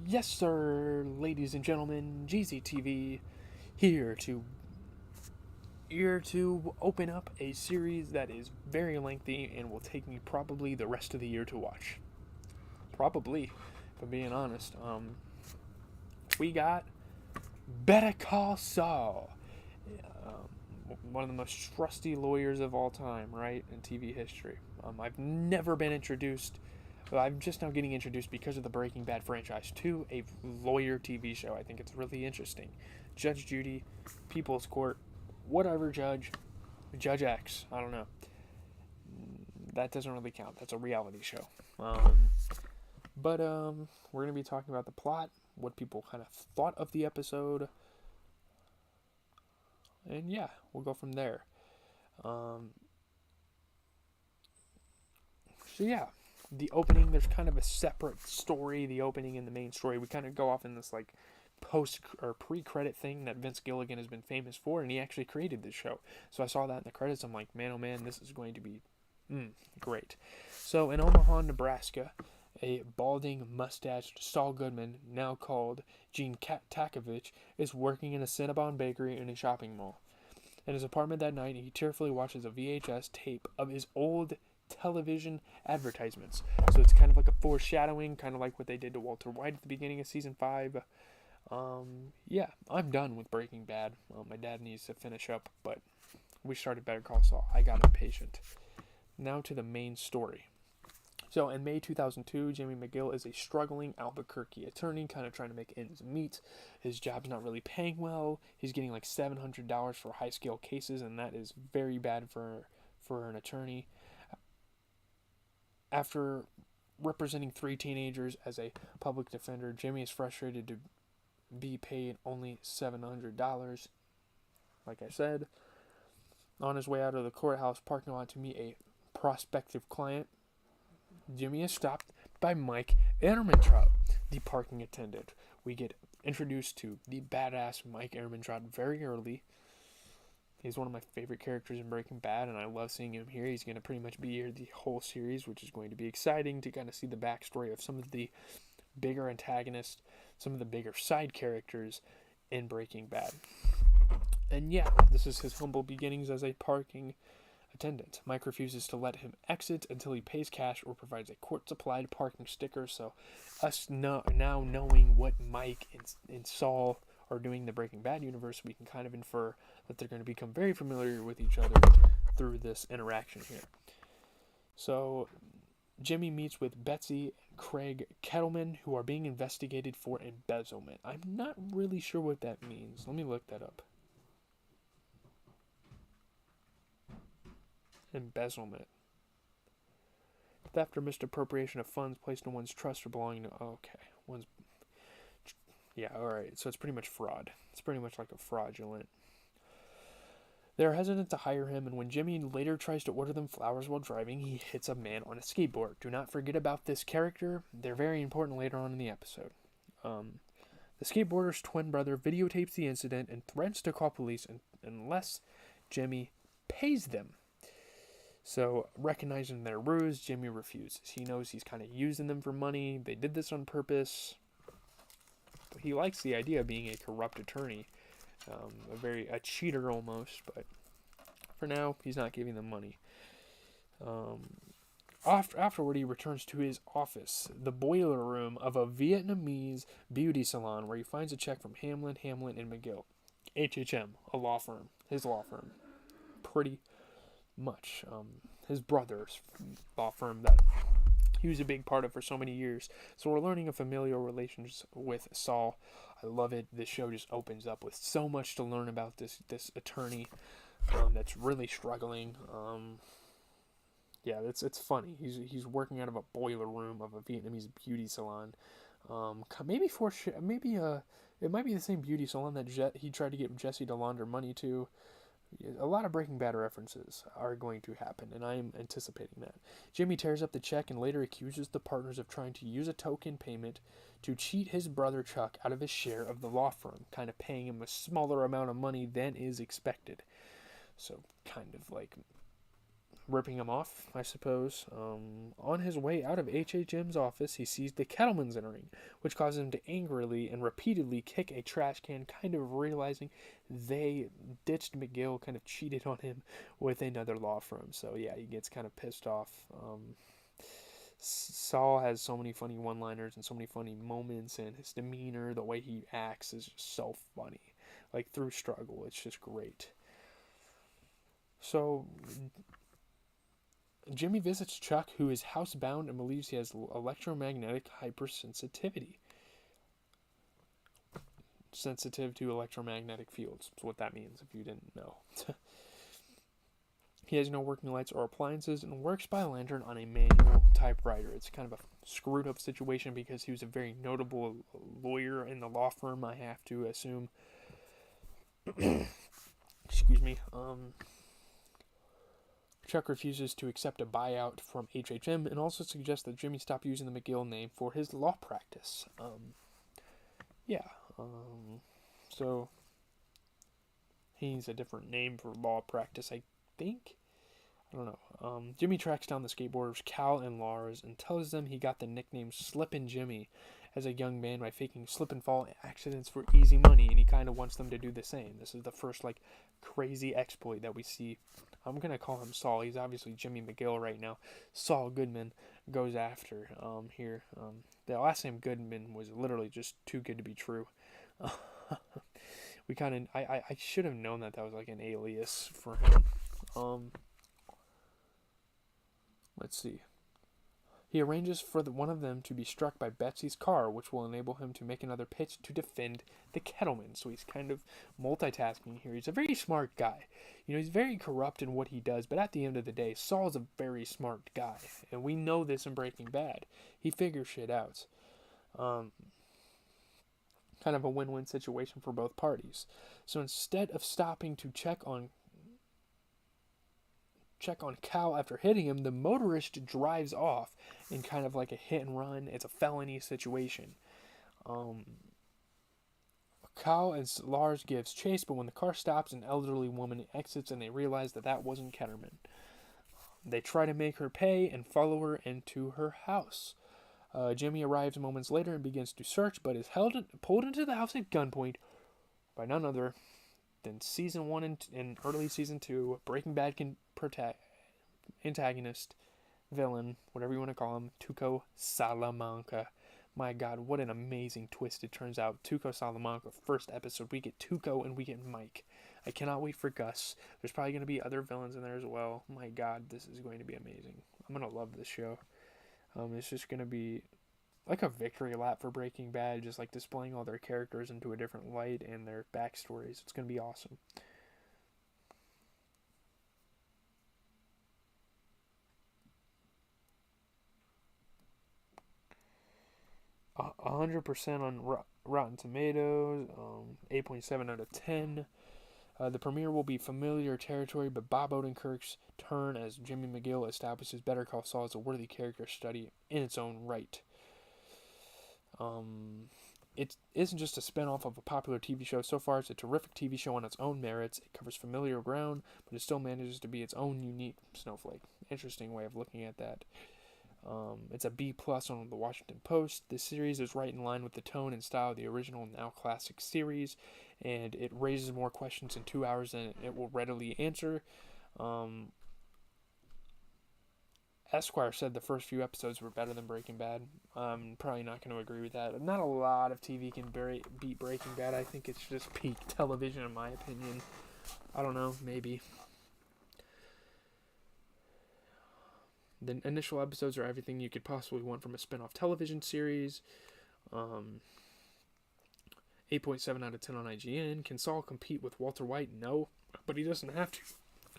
Yes, sir, ladies and gentlemen, GZTV here to open up a series that is very lengthy and will take me probably the rest of the year to watch. Probably, if I'm being honest. We got Better Call Saul, one of the most trusty lawyers of all time, right, in TV history. I've never been introduced. Well, I'm just now getting introduced because of the Breaking Bad franchise to a lawyer TV show. I think it's really interesting. Judge Judy, People's Court, whatever judge, Judge X. I don't know. That doesn't really count. That's a reality show. But we're gonna be talking about the plot, what people kind of thought of the episode, and yeah, we'll go from there. Um, so yeah, the opening. There's kind of a separate story. The opening and the main story. We kind of go off in this like post or pre-credit thing that Vince Gilligan has been famous for, and he actually created this show. So I saw that in the credits. I'm like, man, oh man, this is going to be great. So in Omaha, Nebraska, a balding, mustached Saul Goodman, now called Gene Takovich, is working in a Cinnabon bakery in a shopping mall. In his apartment that night, he tearfully watches a VHS tape of his old television advertisements. So it's kind of like a foreshadowing, kind of like what they did to Walter White at the beginning of season 5. Yeah, I'm done with Breaking Bad. My dad needs to finish up, but we started Better Call Saul. I got impatient. Now to the main story. So in May 2002, Jimmy McGill is a struggling Albuquerque attorney, kind of trying to make ends meet. His job's not really paying well. He's getting like $700 for high-scale cases, and that is very bad for an attorney. After representing 3 teenagers as a public defender, Jimmy is frustrated to be paid only $700. Like I said, on his way out of the courthouse parking lot to meet a prospective client, Jimmy is stopped by Mike Ehrmantraut, the parking attendant. We get introduced to the badass Mike Ehrmantraut very early. He's one of my favorite characters in Breaking Bad, and I love seeing him here. He's going to pretty much be here the whole series, which is going to be exciting to kind of see the backstory of some of the bigger antagonists, some of the bigger side characters in Breaking Bad. And yeah, this is his humble beginnings as a parking attendant. Mike refuses to let him exit until he pays cash or provides a court-supplied parking sticker. So, us now knowing what Mike and Saul are doing in the Breaking Bad universe, we can kind of infer that they're going to become very familiar with each other through this interaction here. So, Jimmy meets with Betsy and Craig Kettleman, who are being investigated for embezzlement. I'm not really sure what that means. Let me look that up. Embezzlement. Theft or misappropriation of funds placed in one's trust or belonging to. Okay. One's. Yeah, alright. So it's pretty much fraud. It's pretty much like a fraudulent. They're hesitant to hire him, and when Jimmy later tries to order them flowers while driving, he hits a man on a skateboard. Do not forget about this character. They're very important later on in the episode. The skateboarder's twin brother videotapes the incident and threatens to call police unless Jimmy pays them. So, recognizing their ruse, Jimmy refuses. He knows he's kind of using them for money. They did this on purpose. But he likes the idea of being a corrupt attorney. A cheater almost, but for now, he's not giving them money. Afterward, he returns to his office, the boiler room of a Vietnamese beauty salon, where he finds a check from Hamlin, and McGill. HHM, a law firm. His law firm. Pretty much. His brother's law firm that he was a big part of for so many years. So we're learning a familial relations with Saul. I love it. This show just opens up with so much to learn about this attorney that's really struggling. Yeah, it's funny. He's working out of a boiler room of a Vietnamese beauty salon. It might be the same beauty salon that he tried to get Jesse to launder money to. A lot of Breaking Bad references are going to happen, and I am anticipating that. Jimmy tears up the check and later accuses the partners of trying to use a token payment to cheat his brother Chuck out of his share of the law firm, kind of paying him a smaller amount of money than is expected. So, kind of like ripping him off, I suppose. On his way out of HHM's office, he sees the Kettlemans entering, which causes him to angrily and repeatedly kick a trash can, kind of realizing they ditched McGill, kind of cheated on him with another law firm. So yeah, he gets kind of pissed off. Saul has so many funny one-liners and so many funny moments, and his demeanor, the way he acts is just so funny. Like, through struggle, it's just great. So Jimmy visits Chuck, who is housebound and believes he has electromagnetic hypersensitivity. Sensitive to electromagnetic fields is what that means, if you didn't know. He has no working lights or appliances and works by lantern on a manual typewriter. It's kind of a screwed up situation because he was a very notable lawyer in the law firm, I have to assume. Excuse me. Chuck refuses to accept a buyout from HHM and also suggests that Jimmy stop using the McGill name for his law practice. So he needs a different name for law practice, I think. I don't know. Jimmy tracks down the skateboarders Cal and Lars and tells them he got the nickname Slippin' Jimmy as a young man by faking slip and fall accidents for easy money, and he kind of wants them to do the same. This is the first crazy exploit that we see. I'm gonna call him Saul. He's obviously Jimmy McGill right now. Saul Goodman goes after here. The last name Goodman was literally just too good to be true. I should have known that was like an alias for him. Let's see. He arranges for one of them to be struck by Betsy's car, which will enable him to make another pitch to defend the Kettleman. So he's kind of multitasking here. He's a very smart guy. He's very corrupt in what he does, but at the end of the day, Saul's a very smart guy. And we know this in Breaking Bad. He figures shit out. Kind of a win-win situation for both parties. So instead of stopping to check on Cal after hitting him, the motorist drives off in kind of like a hit and run. It's a felony situation. Cal and Lars gives chase, but when the car stops, an elderly woman exits and they realize that wasn't Ketterman. They try to make her pay and follow her into her house. Jimmy arrives moments later and begins to search, but is pulled into the house at gunpoint by none other than Season 1 and early Season 2 Breaking Bad antagonist, villain, whatever you want to call him, Tuco Salamanca. My God, what an amazing twist it turns out. Tuco Salamanca, first episode, we get Tuco and we get Mike. I cannot wait for Gus. There's probably going to be other villains in there as well. My God, this is going to be amazing. I'm going to love this show. It's just going to be like a victory lap for Breaking Bad, just like displaying all their characters into a different light and their backstories. It's going to be awesome. A 100% on Rotten Tomatoes, 8.7 out of 10. The premiere will be familiar territory, but Bob Odenkirk's turn as Jimmy McGill establishes Better Call Saul as a worthy character study in its own right. It isn't just a spin-off of a popular TV show. So far, it's a terrific TV show on its own merits. It covers familiar ground, but it still manages to be its own unique snowflake. Interesting way of looking at that. It's a B+ on the Washington Post. This series is right in line with the tone and style of the original, now classic series, and it raises more questions in 2 hours than it will readily answer. Esquire said the first few episodes were better than Breaking Bad. I'm probably not going to agree with that. Not a lot of TV can beat Breaking Bad. I think it's just peak television in my opinion. I don't know, maybe. The initial episodes are everything you could possibly want from a spin-off television series. 8.7 out of 10 on IGN. Can Saul compete with Walter White? No, but he doesn't have to.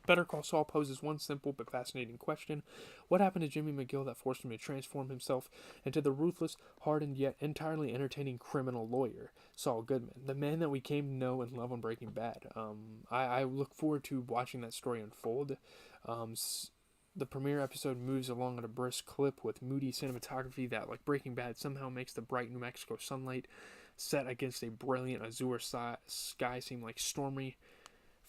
Better Call Saul poses one simple but fascinating question. What happened to Jimmy McGill that forced him to transform himself into the ruthless, hardened, yet entirely entertaining criminal lawyer, Saul Goodman, the man that we came to know and love on Breaking Bad? I look forward to watching that story unfold. The premiere episode moves along at a brisk clip with moody cinematography that, like Breaking Bad, somehow makes the bright New Mexico sunlight set against a brilliant azure sky seem like stormy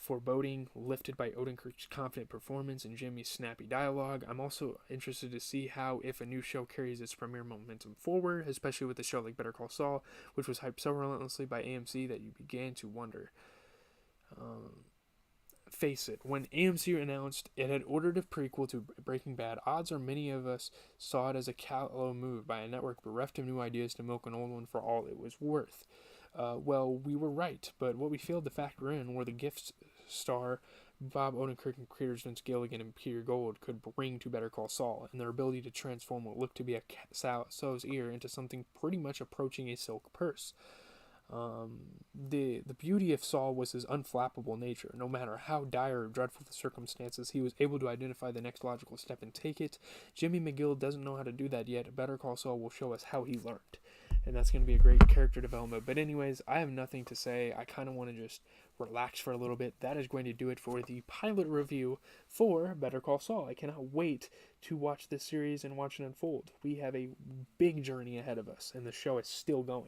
foreboding lifted by Odenkirk's confident performance and Jimmy's snappy dialogue. I'm also interested to see how, if a new show carries its premiere momentum forward, especially with a show like Better Call Saul, which was hyped so relentlessly by AMC that you began to wonder. Face it, when AMC announced it had ordered a prequel to Breaking Bad, odds are many of us saw it as a callow move by a network bereft of new ideas to milk an old one for all it was worth. Well, we were right, but what we failed to factor in were the gifts star Bob Odenkirk and creators Vince Gilligan and Peter Gould could bring to Better Call Saul, and their ability to transform what looked to be a sow's ear into something pretty much approaching a silk purse. The beauty of Saul was his unflappable nature. No matter how dire or dreadful the circumstances, he was able to identify the next logical step and take it. Jimmy McGill doesn't know how to do that yet. Better Call Saul will show us how he learned. And that's going to be a great character development. But anyways, I have nothing to say. I kind of want to just relax for a little bit. That is going to do it for the pilot review for Better Call Saul. I cannot wait to watch this series and watch it unfold. We have a big journey ahead of us, and the show is still going.